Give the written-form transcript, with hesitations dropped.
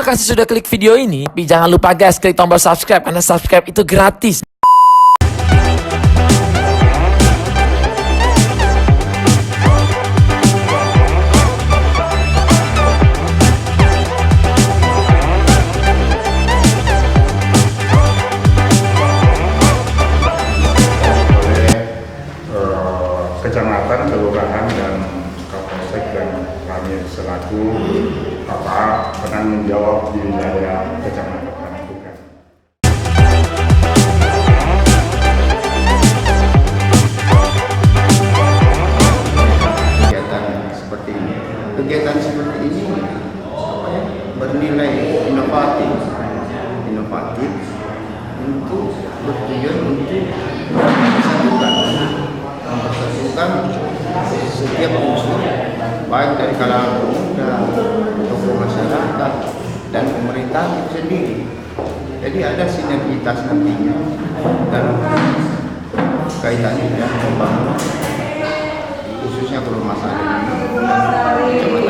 Terima kasih sudah klik video ini. Tapi jangan lupa guys, klik tombol subscribe karena subscribe itu gratis. Kecamatan, kelurahan, dan kapolsek dan kami selaku penanggung jawab di wilayah kecamatan Panakukang. Kegiatan seperti ini bernilai inovatif untuk bertujuan untuk mempersatukan setiap unsur baik dari kalangan pemuda, tokoh masyarakat, dan pemerintah itu sendiri. Jadi ada sinergitas nantinya dalam kaitannya dengan pembangunan khususnya kalau masalah ini